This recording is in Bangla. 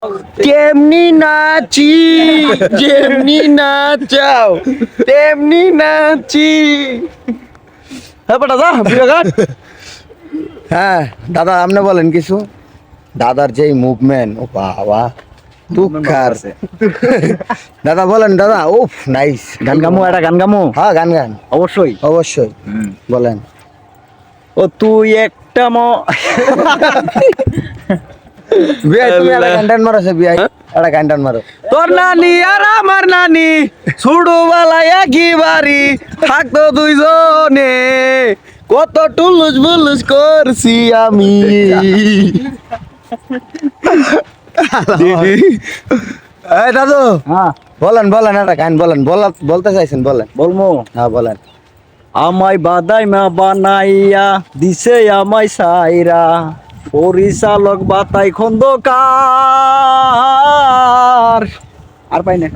কেমনি নাচি যেমনি নাচাও তেমনি নাচি। হ্যাঁ বেটা যা বিরাট। হ্যাঁ দাদা আপনি বলেন কিছু। দাদার যেই মুভমেন্ট ও বাবা দুঃখার। দাদা বলেন দাদা। উফ নাইস। গান গামু, একটা গান গামু। হ্যাঁ গান গান অবশ্যই অবশ্যই বলেন। ও তুই একটা বিয়াই তুমি একটা গান টান মারো বিয়াই একটা গান টান মারো। তোর নানি আর আমার নানি ছোটবেলায় একই বাড়ি থাকতো দুইজনে কত টুলুস বুলুস করছি আমি। দিদি এই দাদু হ্যাঁ বলেন বলেন একটা গান বলেন বলতে চাইছেন বলেন। বলমু। হ্যাঁ বলেন। আমায় বাদাই মা বানাইয়া দিছে আমায় সাইরা, পরিচালক বাতাই খন্দকার। আর পাই না।